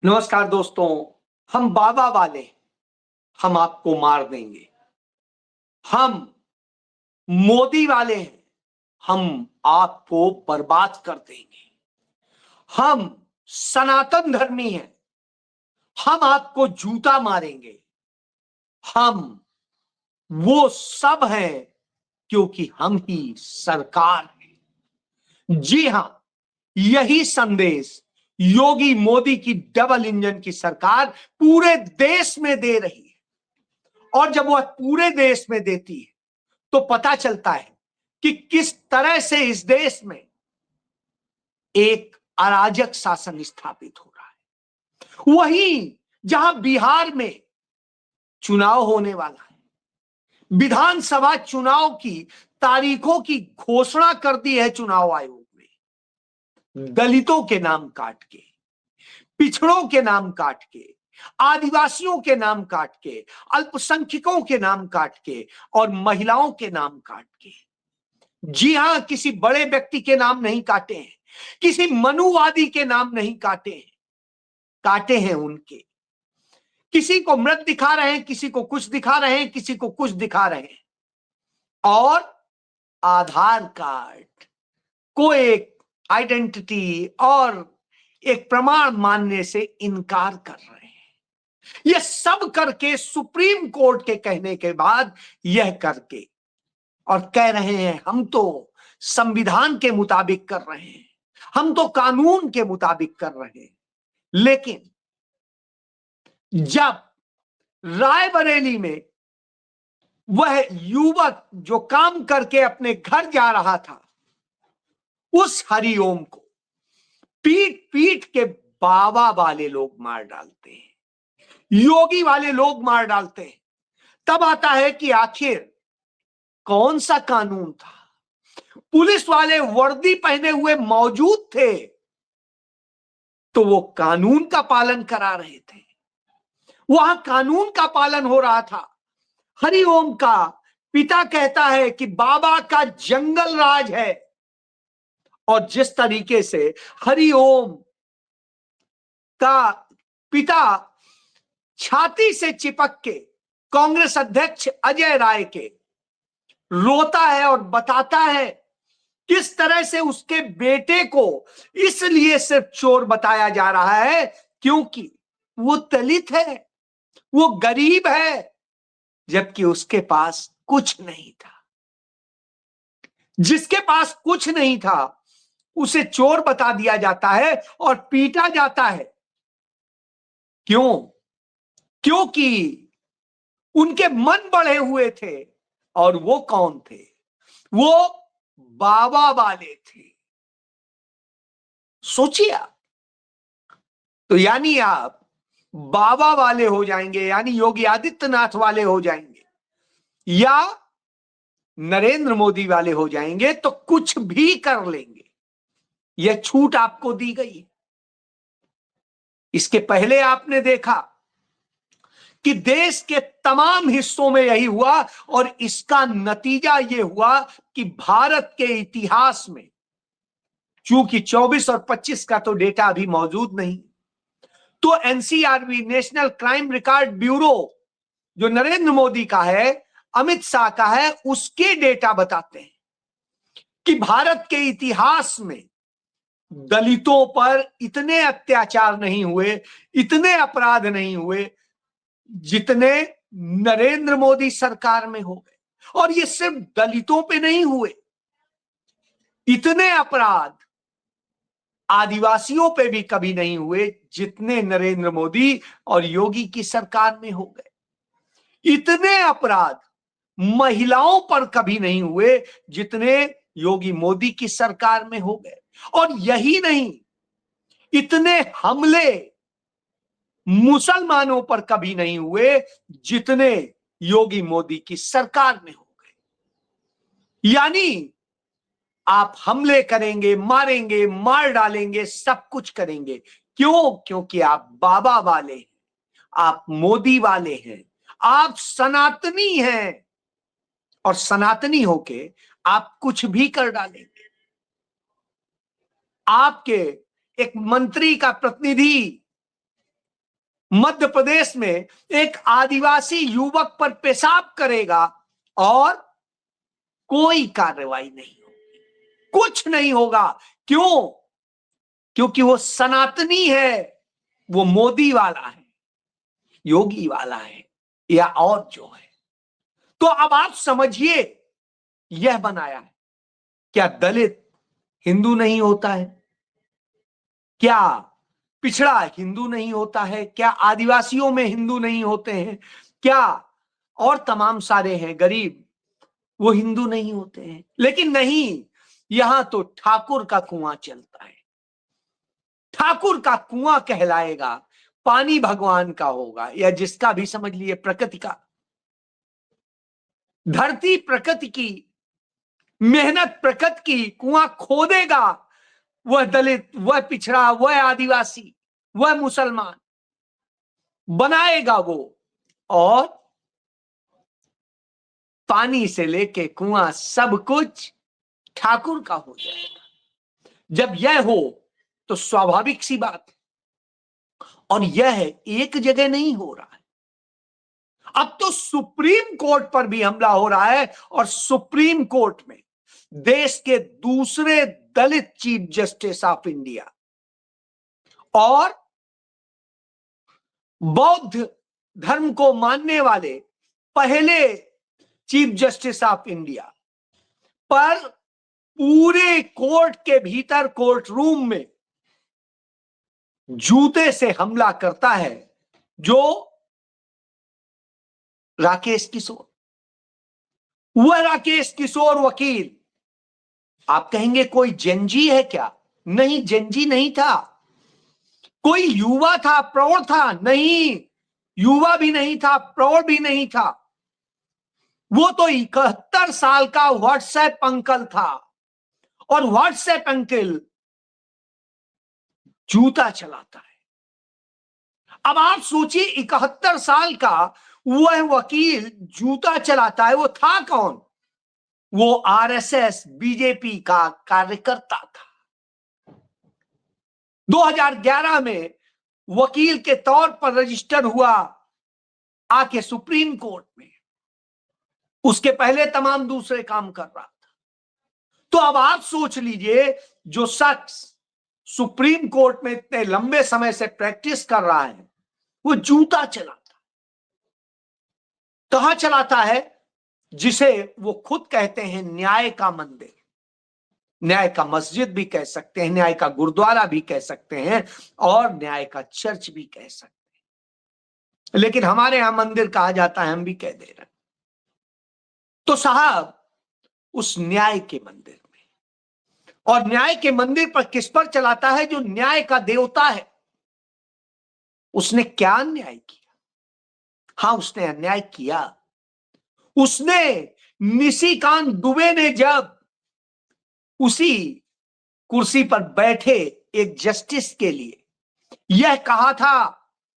नमस्कार दोस्तों। हम बाबा वाले, हम आपको मार देंगे। हम मोदी वाले हैं, हम आपको बर्बाद कर देंगे। हम सनातन धर्मी हैं, हम आपको जूता मारेंगे। हम वो सब हैं क्योंकि हम ही सरकार हैं। जी हां, यही संदेश योगी मोदी की डबल इंजन की सरकार पूरे देश में दे रही है। और जब वह पूरे देश में देती है तो पता चलता है कि किस तरह से इस देश में एक अराजक शासन स्थापित हो रहा है। वहीं जहां बिहार में चुनाव होने वाला है, विधानसभा चुनाव की तारीखों की घोषणा कर दी है चुनाव आयोग ने। दलितों के नाम काट के, पिछड़ों के नाम काट के, आदिवासियों के नाम काट के, अल्पसंख्यकों के नाम काट के और महिलाओं के नाम काट के। जी हां, किसी बड़े व्यक्ति के नाम नहीं काटे हैं, किसी मनुवादी के नाम नहीं काटे हैं, काटे हैं उनके। किसी को मृत दिखा रहे हैं, किसी को कुछ दिखा रहे हैं, किसी को कुछ दिखा रहे हैं और आधार कार्ड को एक आइडेंटिटी और एक प्रमाण मानने से इनकार कर रहे हैं। यह सब करके सुप्रीम कोर्ट के कहने के बाद यह करके और कह रहे हैं हम तो संविधान के मुताबिक कर रहे हैं, हम तो कानून के मुताबिक कर रहे हैं। लेकिन जब रायबरेली में वह युवक जो काम करके अपने घर जा रहा था, उस हरिओम को पीट पीट के बाबा वाले लोग मार डालते हैं, योगी वाले लोग मार डालते हैं, तब आता है कि आखिर कौन सा कानून था। पुलिस वाले वर्दी पहने हुए मौजूद थे तो वो कानून का पालन करा रहे थे, वहां कानून का पालन हो रहा था। हरिओम का पिता कहता है कि बाबा का जंगल राज है और जिस तरीके से हरिओम का पिता छाती से चिपक के कांग्रेस अध्यक्ष अजय राय के रोता है और बताता है किस तरह से उसके बेटे को इसलिए सिर्फ चोर बताया जा रहा है क्योंकि वो दलित है, वो गरीब है, जबकि उसके पास कुछ नहीं था। जिसके पास कुछ नहीं था उसे चोर बता दिया जाता है और पीटा जाता है। क्यों? क्योंकि उनके मन बढ़े हुए थे। और वो कौन थे? वो बाबा वाले थे। सोचिए आप। तो यानी आप बाबा वाले हो जाएंगे, यानी योगी आदित्यनाथ वाले हो जाएंगे या नरेंद्र मोदी वाले हो जाएंगे तो कुछ भी कर लेंगे। यह छूट आपको दी गई। इसके पहले आपने देखा कि देश के तमाम हिस्सों में यही हुआ और इसका नतीजा यह हुआ कि भारत के इतिहास में, चूंकि 24 और 25 का तो डेटा अभी मौजूद नहीं, तो NCRB national crime record bureau जो नरेंद्र मोदी का है, अमित शाह का है, उसके डेटा बताते हैं कि भारत के इतिहास में दलितों पर इतने अत्याचार नहीं हुए, इतने अपराध नहीं हुए जितने नरेंद्र मोदी सरकार में हो गए। और ये सिर्फ दलितों पे नहीं हुए, इतने अपराध आदिवासियों पे भी कभी नहीं हुए जितने नरेंद्र मोदी और योगी की सरकार में हो गए। इतने अपराध महिलाओं पर कभी नहीं हुए जितने योगी मोदी की सरकार में हो गए। और यही नहीं, इतने हमले मुसलमानों पर कभी नहीं हुए जितने योगी मोदी की सरकार में हो गए। यानी आप हमले करेंगे, मारेंगे, मार डालेंगे, सब कुछ करेंगे। क्यों? क्योंकि आप बाबा वाले हैं, आप मोदी वाले हैं, आप सनातनी हैं और सनातनी होके आप कुछ भी कर डालेंगे। आपके एक मंत्री का प्रतिनिधि मध्य प्रदेश में एक आदिवासी युवक पर पेशाब करेगा और कोई कार्रवाई नहीं होगी, कुछ नहीं होगा। क्यों? क्योंकि वो सनातनी है, वो मोदी वाला है, योगी वाला है, या और जो है। तो अब आप समझिए, यह बनाया है। क्या दलित हिंदू नहीं होता है? क्या पिछड़ा हिंदू नहीं होता है? क्या आदिवासियों में हिंदू नहीं होते हैं? क्या और तमाम सारे हैं गरीब, वो हिंदू नहीं होते हैं? लेकिन नहीं, यहां तो ठाकुर का कुआं चलता है। ठाकुर का कुआं कहलाएगा, पानी भगवान का होगा, या जिसका भी समझ लिए, प्रकृति का। धरती प्रकृति की, मेहनत प्रकृति की। कुआं खोदेगा वह दलित, वह पिछड़ा, वह आदिवासी, वह मुसलमान, बनाएगा वो, और पानी से लेके कुआं सब कुछ ठाकुर का हो जाएगा। जब यह हो तो स्वाभाविक सी बात है, और यह एक जगह नहीं हो रहा है। अब तो सुप्रीम कोर्ट पर भी हमला हो रहा है, और सुप्रीम कोर्ट में देश के दूसरे दलित चीफ जस्टिस ऑफ इंडिया और बौद्ध धर्म को मानने वाले पहले चीफ जस्टिस ऑफ इंडिया पर पूरे कोर्ट के भीतर, कोर्ट रूम में जूते से हमला करता है, जो राकेश किशोर। वह राकेश किशोर वकील, आप कहेंगे कोई जंजी है क्या? नहीं, जंजी नहीं था। कोई युवा था, प्रौढ़ था? नहीं, युवा भी नहीं था, प्रौढ़ भी नहीं था। वो तो 71 साल का व्हाट्सएप अंकल था, और व्हाट्सएप अंकल जूता चलाता है। अब आप सोचिए, 71 साल का वह वकील जूता चलाता है। वो था कौन? वो आरएसएस, बीजेपी का कार्यकर्ता था। 2011 में वकील के तौर पर रजिस्टर हुआ आके सुप्रीम कोर्ट में। उसके पहले तमाम दूसरे काम कर रहा था। तो अब आप सोच लीजिए, जो शख्स सुप्रीम कोर्ट में इतने लंबे समय से प्रैक्टिस कर रहा है, वो जूता चलाता। कहां चलाता है? जिसे वो खुद कहते हैं न्याय का मंदिर, न्याय का मस्जिद भी कह सकते हैं, न्याय का गुरुद्वारा भी कह सकते हैं, और न्याय का चर्च भी कह सकते हैं। लेकिन हमारे यहां मंदिर कहा जाता है, हम भी कह दे रहे हैं। तो साहब, उस न्याय के मंदिर में, और न्याय के मंदिर पर किस पर चलाता है? जो न्याय का देवता है। उसने क्या अन्याय किया? हाँ, उसने अन्याय किया। उसने, निशिकांत दुबे ने जब उसी कुर्सी पर बैठे एक जस्टिस के लिए यह कहा था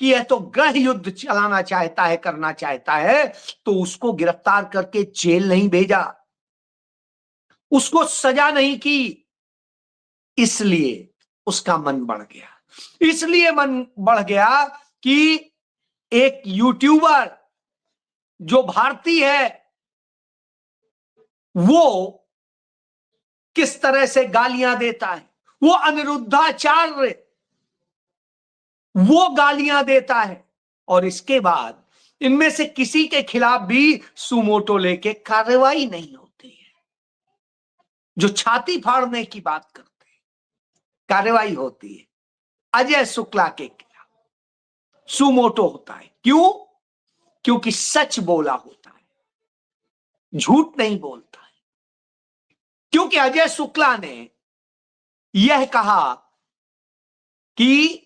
कि यह तो गृह युद्ध चलाना चाहता है, करना चाहता है, तो उसको गिरफ्तार करके जेल नहीं भेजा, उसको सजा नहीं की। इसलिए उसका मन बढ़ गया। इसलिए मन बढ़ गया कि एक यूट्यूबर जो भारतीय है, वो किस तरह से गालियां देता है। वो अनिरुद्धाचार्य, वो गालियां देता है, और इसके बाद इनमें से किसी के खिलाफ भी सुमोटो लेके कार्रवाई नहीं होती है। जो छाती फाड़ने की बात करते हैं, कार्रवाई होती है। अजय शुक्ला के खिलाफ सुमोटो होता है। क्यों? क्योंकि सच बोला होता है, झूठ नहीं बोलता है। क्योंकि अजय शुक्ला ने यह कहा कि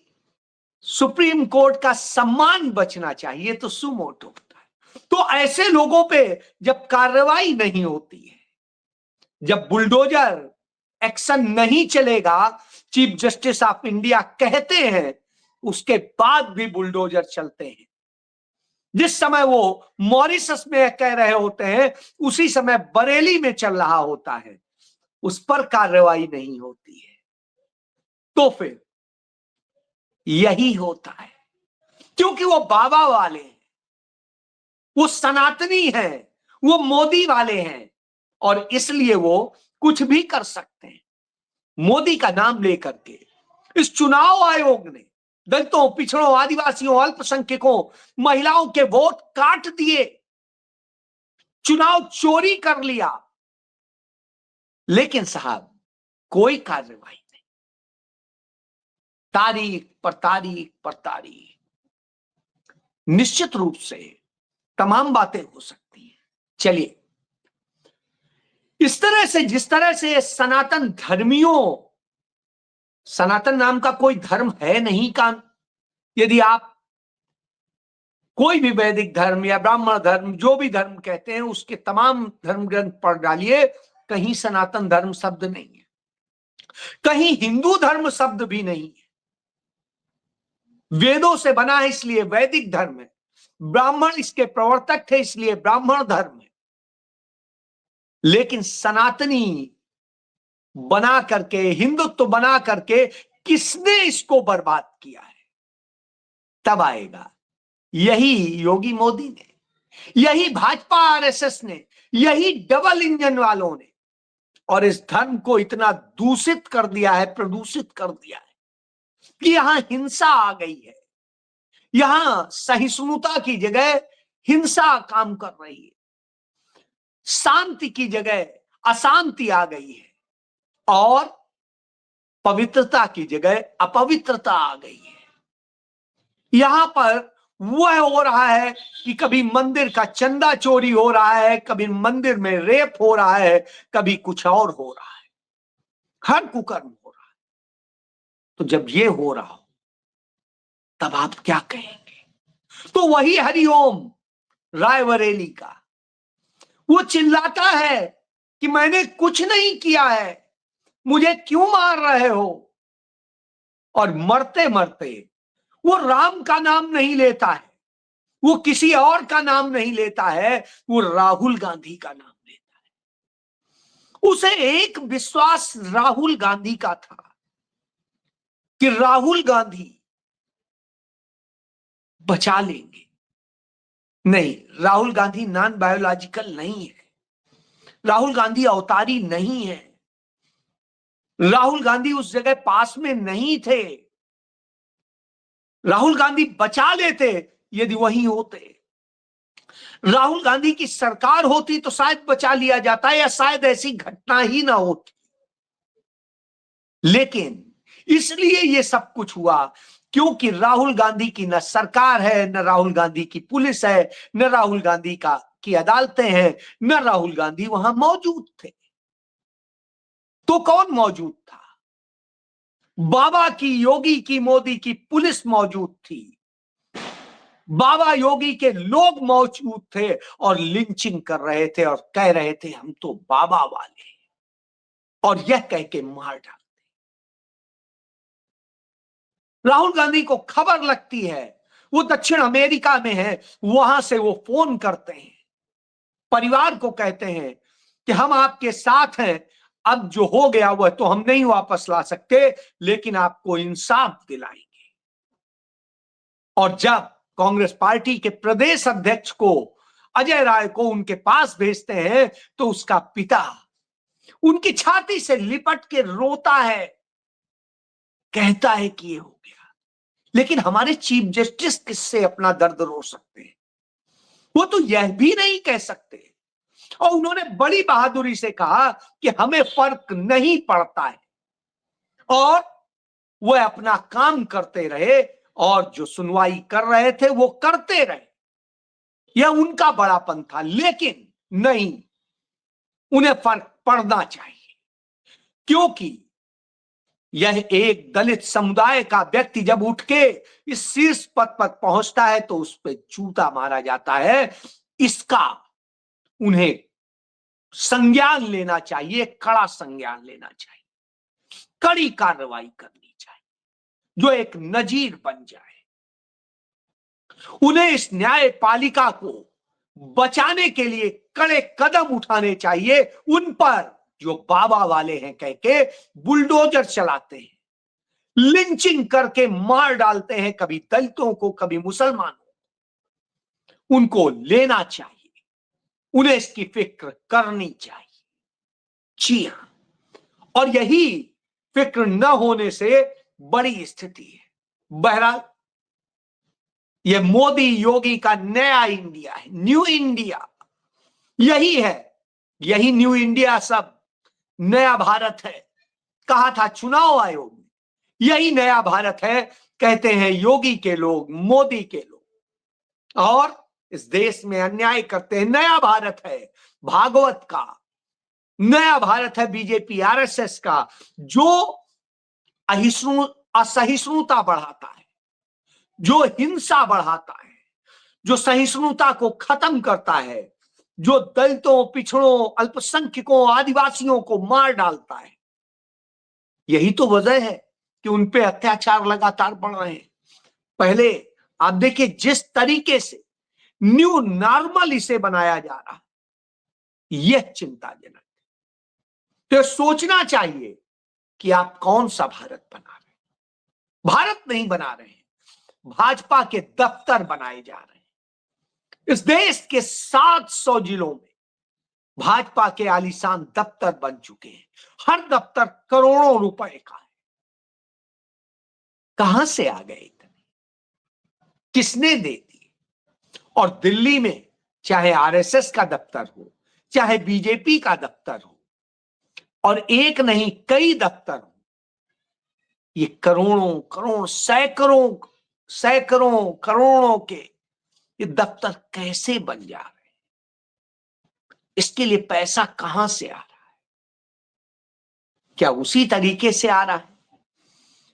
सुप्रीम कोर्ट का सम्मान बचना चाहिए, तो सुमोटो होता है। तो ऐसे लोगों पे जब कार्रवाई नहीं होती है, जब बुलडोजर एक्शन नहीं चलेगा, चीफ जस्टिस ऑफ इंडिया कहते हैं, उसके बाद भी बुलडोजर चलते हैं। जिस समय वो मॉरिशस में कह रहे होते हैं, उसी समय बरेली में चल रहा होता है, उस पर कार्रवाई नहीं होती है। तो फिर यही होता है। क्योंकि वो बाबा वाले हैं, वो सनातनी हैं, वो मोदी वाले हैं, और इसलिए वो कुछ भी कर सकते हैं। मोदी का नाम लेकर के इस चुनाव आयोग ने दलितों, पिछड़ों, आदिवासियों, अल्पसंख्यकों, महिलाओं के वोट काट दिए, चुनाव चोरी कर लिया। लेकिन साहब कोई कार्रवाई नहीं, तारीख पर तारीख पर तारीख। निश्चित रूप से तमाम बातें हो सकती हैं। चलिए, इस तरह से, जिस तरह से सनातन धर्मियों, सनातन नाम का कोई धर्म है नहीं का, यदि आप कोई भी वैदिक धर्म या ब्राह्मण धर्म, जो भी धर्म कहते हैं, उसके तमाम धर्म ग्रंथ पढ़ डालिए, कहीं सनातन धर्म शब्द नहीं है, कहीं हिंदू धर्म शब्द भी नहीं है। वेदों से बना है इसलिए वैदिक धर्म है, ब्राह्मण इसके प्रवर्तक थे इसलिए ब्राह्मण धर्म है। लेकिन सनातनी बना करके, हिंदुत्व बना करके किसने इसको बर्बाद किया है? तब आएगा यही योगी मोदी ने, यही भाजपा आरएसएस ने, यही डबल इंजन वालों ने, और इस धर्म को इतना दूषित कर दिया है, प्रदूषित कर दिया है कि यहां हिंसा आ गई है। यहां सहिष्णुता की जगह हिंसा काम कर रही है, शांति की जगह अशांति आ गई है, और पवित्रता की जगह अपवित्रता आ गई है। यहां पर वह हो रहा है कि कभी मंदिर का चंदा चोरी हो रहा है, कभी मंदिर में रेप हो रहा है, कभी कुछ और हो रहा है, हर कुकर्म हो रहा है। तो जब ये हो रहा हो तब आप क्या कहेंगे? तो वही हरिओम रायबरेली का वो चिल्लाता है कि मैंने कुछ नहीं किया है, मुझे क्यों मार रहे हो? और मरते मरते वो राम का नाम नहीं लेता है, वो किसी और का नाम नहीं लेता है, वो राहुल गांधी का नाम लेता है। उसे एक विश्वास राहुल गांधी का था कि राहुल गांधी बचा लेंगे। नहीं, राहुल गांधी नॉन बायोलॉजिकल नहीं है, राहुल गांधी अवतारी नहीं है, राहुल गांधी उस जगह पास में नहीं थे। राहुल गांधी बचा लेते यदि वहीं होते, राहुल गांधी की सरकार होती तो शायद बचा लिया जाता, या शायद ऐसी घटना ही ना होती। लेकिन इसलिए ये सब कुछ हुआ क्योंकि राहुल गांधी की न सरकार है, न राहुल गांधी की पुलिस है, न राहुल गांधी की अदालतें हैं, न राहुल गांधी वहां मौजूद थे। तो कौन मौजूद था? बाबा की, योगी की, मोदी की पुलिस मौजूद थी, बाबा योगी के लोग मौजूद थे और लिंचिंग कर रहे थे और कह रहे थे हम तो बाबा वाले हैं, और यह कह के मार डालते। राहुल गांधी को खबर लगती है, वो दक्षिण अमेरिका में है, वहां से वो फोन करते हैं, परिवार को कहते हैं कि हम आपके साथ हैं, अब जो हो गया वह तो हम नहीं वापस ला सकते, लेकिन आपको इंसाफ दिलाएंगे। और जब कांग्रेस पार्टी के प्रदेश अध्यक्ष को, अजय राय को उनके पास भेजते हैं, तो उसका पिता उनकी छाती से लिपट के रोता है, कहता है कि ये हो गया। लेकिन हमारे चीफ जस्टिस किससे अपना दर्द रो सकते हैं? वो तो यह भी नहीं कह सकते। और उन्होंने बड़ी बहादुरी से कहा कि हमें फर्क नहीं पड़ता है, और वह अपना काम करते रहे, और जो सुनवाई कर रहे थे वो करते रहे। यह उनका बड़ापन था। लेकिन नहीं, उन्हें फर्क पड़ना चाहिए, क्योंकि यह एक दलित समुदाय का व्यक्ति जब उठ के इस शीर्ष पद पर पहुंचता है तो उस पर जूता मारा जाता है। इसका उन्हें संज्ञान लेना चाहिए, कड़ा संज्ञान लेना चाहिए, कड़ी कार्रवाई करनी चाहिए, जो एक नजीर बन जाए। उन्हें इस न्यायपालिका को बचाने के लिए कड़े कदम उठाने चाहिए उन पर जो बाबा वाले हैं कह के बुलडोजर चलाते हैं। लिंचिंग करके मार डालते हैं, कभी दलितों को, कभी मुसलमानों को। उनको लेना चाहिए, उन्हें इसकी फिक्र करनी चाहिए। जी हां, और यही फिक्र न होने से बड़ी स्थिति है। बहरहाल यह मोदी योगी का नया इंडिया है, न्यू इंडिया यही है, यही न्यू इंडिया, सब नया भारत है। कहा था चुनाव आयोग ने, यही नया भारत है, कहते हैं योगी के लोग, मोदी के लोग। और इस देश में अन्याय करते हैं। नया भारत है भागवत का, नया भारत है बीजेपी आरएसएस का, जो असहिष्णुता बढ़ाता है, जो हिंसा बढ़ाता है, जो सहिष्णुता को खत्म करता है, जो दलितों, पिछड़ों, अल्पसंख्यकों, आदिवासियों को मार डालता है। यही तो वजह है कि उन पे अत्याचार लगातार बढ़ रहे हैं। पहले आप देखिए जिस तरीके से न्यू नॉर्मल इसे बनाया जा रहा है, यह चिंताजनक है। तो सोचना चाहिए कि आप कौन सा भारत बना रहे हैं। भारत नहीं बना रहे हैं, भाजपा के दफ्तर बनाए जा रहे हैं। इस देश के 700 जिलों में भाजपा के आलीशान दफ्तर बन चुके हैं। हर दफ्तर करोड़ों रुपए का है। कहां से आ गए इतने, किसने दे दिए? और दिल्ली में चाहे आरएसएस का दफ्तर हो, चाहे बीजेपी का दफ्तर हो, और एक नहीं कई दफ्तर हो, ये करोड़ों करोड़, सैकड़ों सैकड़ों करोड़ों के ये दफ्तर कैसे बन जा रहे हैं? इसके लिए पैसा कहां से आ रहा है? क्या उसी तरीके से आ रहा है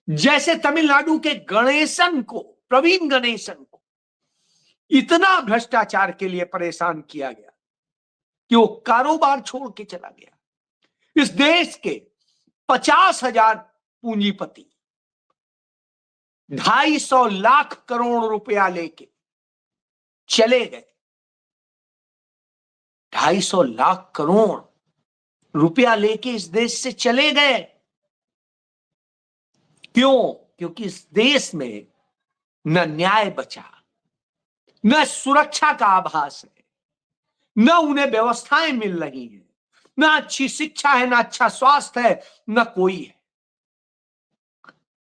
जैसे तमिलनाडु के गणेशन को, प्रवीण गणेशन को इतना भ्रष्टाचार के लिए परेशान किया गया कि वो कारोबार छोड़ के चला गया। इस देश के 50,000 पूंजीपति 250 लाख करोड़ रुपया लेके चले गए। 250 लाख करोड़ रुपया लेके इस देश से चले गए। क्यों? क्योंकि इस देश में न न्याय बचा, न सुरक्षा का आभास है, न उन्हें व्यवस्थाएं मिल रही हैं, न अच्छी शिक्षा है, न अच्छा स्वास्थ्य है, न कोई है।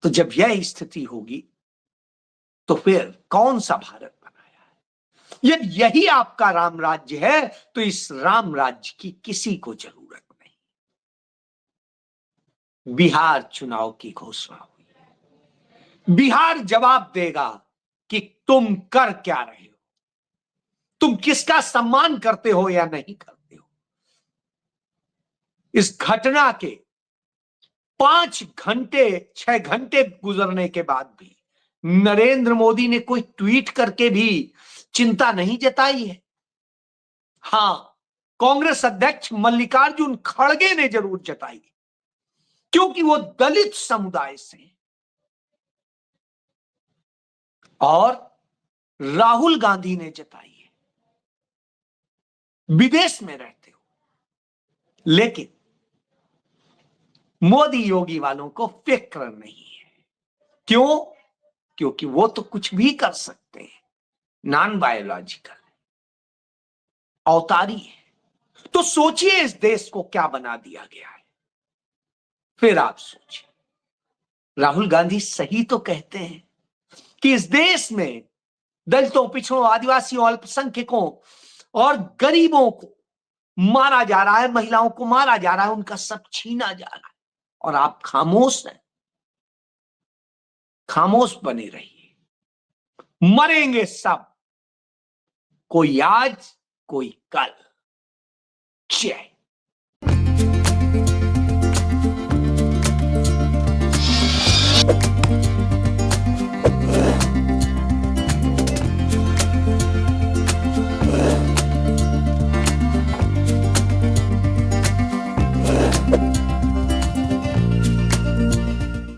तो जब यह स्थिति होगी तो फिर कौन सा भारत बनाया है? यदि यही आपका राम राज्य है तो इस राम राज्य की किसी को जरूरत नहीं। बिहार चुनाव की घोषणा हुई है, बिहार जवाब देगा कि तुम कर क्या रहे हो, तुम किसका सम्मान करते हो या नहीं करते हो। इस घटना के 5 घंटे 6 घंटे गुजरने के बाद भी नरेंद्र मोदी ने कोई ट्वीट करके भी चिंता नहीं जताई है। हां, कांग्रेस अध्यक्ष मल्लिकार्जुन खड़गे ने जरूर जताई, क्योंकि वो दलित समुदाय से हैं। और राहुल गांधी ने जताई है, विदेश में रहते हो। लेकिन मोदी योगी वालों को फिक्र नहीं है। क्यों? क्योंकि वो तो कुछ भी कर सकते हैं, नॉन बायोलॉजिकल अवतारी है। तो सोचिए इस देश को क्या बना दिया गया है। फिर आप सोचिए, राहुल गांधी सही तो कहते हैं कि इस देश में दलितों, पिछड़ों, आदिवासियों, अल्पसंख्यकों और गरीबों को मारा जा रहा है, महिलाओं को मारा जा रहा है, उनका सब छीना जा रहा है, और आप खामोश हैं, खामोश बने रहिए। मरेंगे सब, कोई आज, कोई कल। जय